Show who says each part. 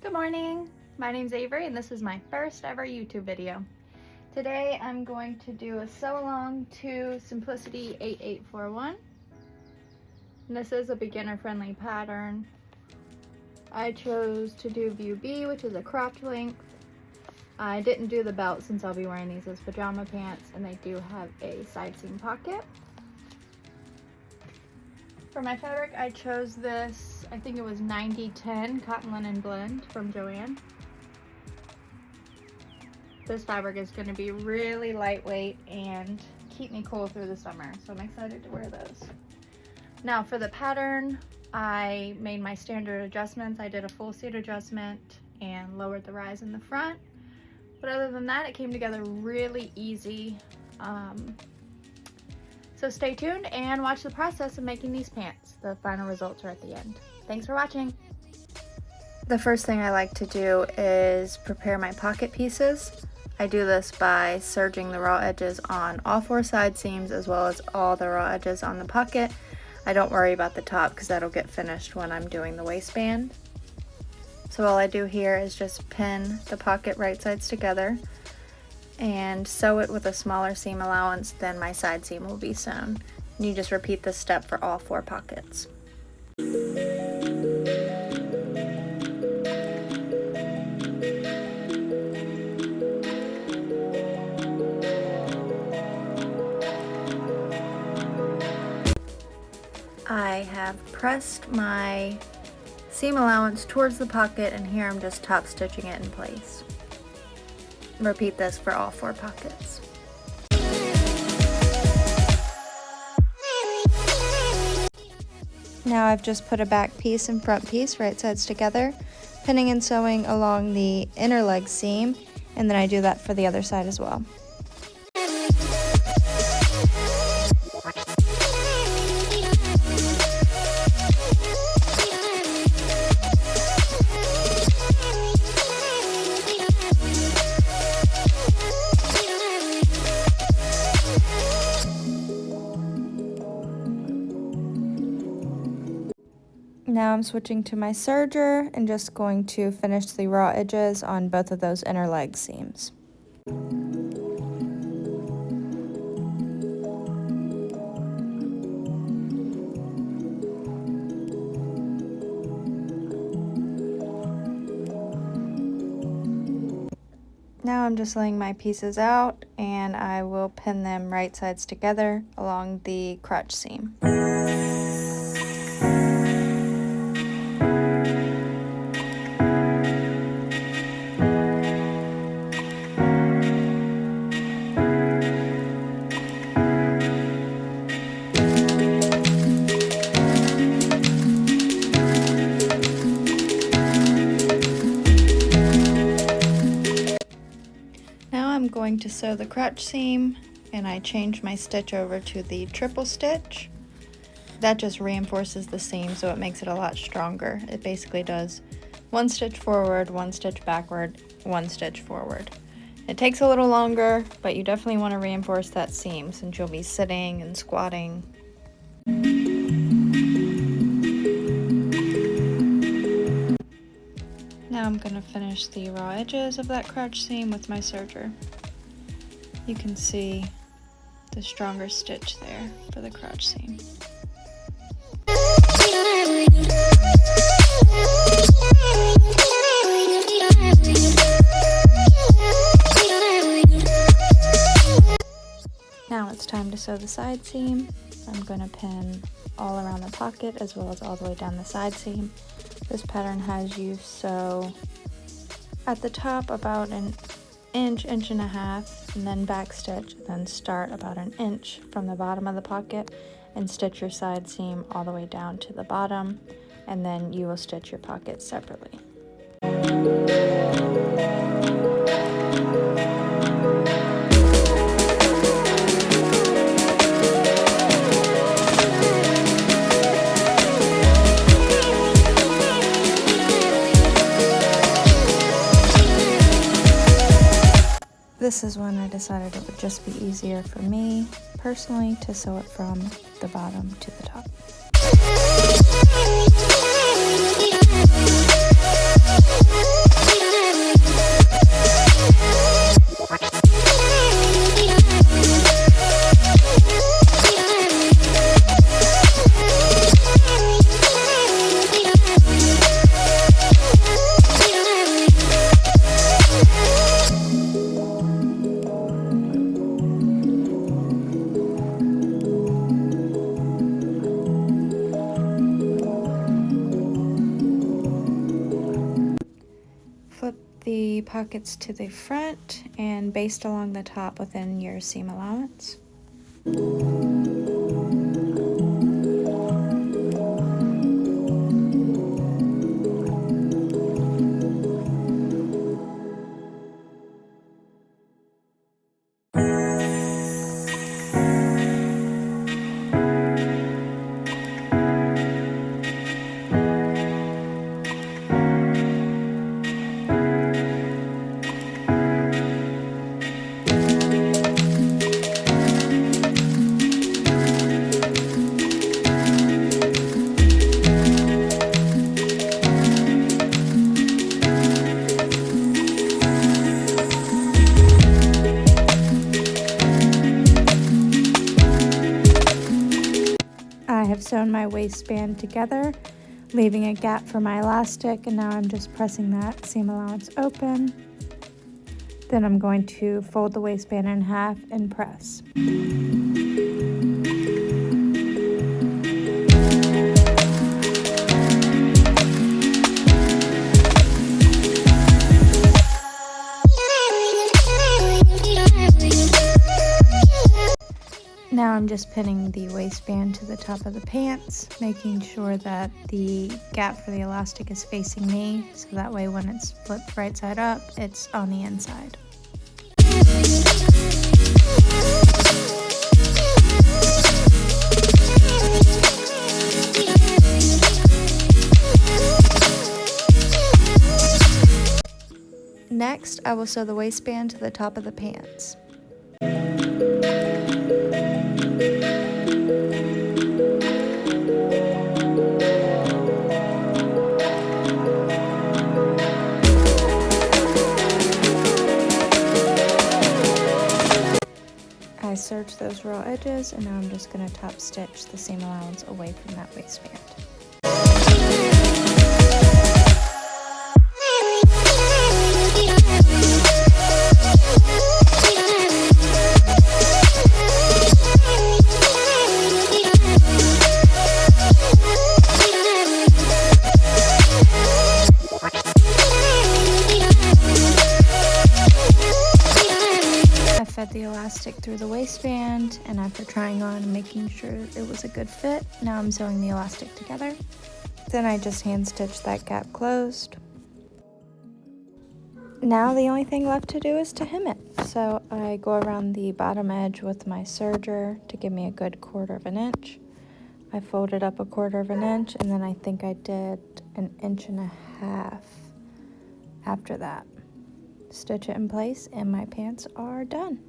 Speaker 1: Good morning, my name's Avery and this is my first ever YouTube video. Today I'm going to do a sew along to Simplicity 8841. And this is a beginner friendly pattern. I chose to do view B, which is a cropped length. I didn't do the belt since I'll be wearing these as pajama pants, and they do have a side seam pocket. For my fabric, I chose this, I think it was 90-10 cotton linen blend from Joann. This fabric is going to be really lightweight and keep me cool through the summer, so I'm excited to wear those. Now for the pattern, I made my standard adjustments. I did a full seat adjustment and lowered the rise in the front. But other than that, it came together really easy. So stay tuned and watch the process of making these pants. The final results are at the end. Thanks for watching. The first thing I like to do is prepare my pocket pieces. I do this by serging the raw edges on all four side seams as well as all the raw edges on the pocket. I don't worry about the top because that'll get finished when I'm doing the waistband. So all I do here is just pin the pocket right sides together and sew it with a smaller seam allowance than my side seam will be sewn. And you just repeat this step for all four pockets. I have pressed my seam allowance towards the pocket, and here I'm just top stitching it in place. Repeat this for all four pockets. Now I've just put a back piece and front piece right sides together, pinning and sewing along the inner leg seam, and then I do that for the other side as well. Now I'm switching to my serger and just going to finish the raw edges on both of those inner leg seams. Now I'm just laying my pieces out and I will pin them right sides together along the crotch seam. I'm going to sew the crotch seam, and I change my stitch over to the triple stitch. That just reinforces the seam, so it makes it a lot stronger. It basically does one stitch forward, one stitch backward, one stitch forward. It takes a little longer, but you definitely want to reinforce that seam since you'll be sitting and squatting. Now I'm going to finish the raw edges of that crotch seam with my serger. You can see the stronger stitch there for the crotch seam. Now it's time to sew the side seam. I'm going to pin all around the pocket as well as all the way down the side seam. This pattern has you sew at the top about an inch, inch and a half, and then back stitch, then start about an inch from the bottom of the pocket and stitch your side seam all the way down to the bottom, and then you will stitch your pockets separately. This is when I decided it would just be easier for me, personally, to sew it from the bottom to the top. the pockets to the front and baste along the top within your seam allowance. I have sewn my waistband together, leaving a gap for my elastic, and now I'm just pressing that seam allowance open. Then I'm going to fold the waistband in half and press. Now I'm just pinning the waistband to the top of the pants, making sure that the gap for the elastic is facing me, so that way when it's flipped right side up, it's on the inside. Next, I will sew the waistband to the top of the pants. I serged those raw edges, and now I'm just going to top stitch the seam allowance away from that waistband. Fed the elastic through the waistband, and after trying on and making sure it was a good fit, now I'm sewing the elastic together. Then I just hand stitched that gap closed. Now the only thing left to do is to hem it. So I go around the bottom edge with my serger to give me a good 1/4 inch. I folded up a 1/4 inch, and then I think I did 1.5 inches after that. Stitch it in place, and my pants are done.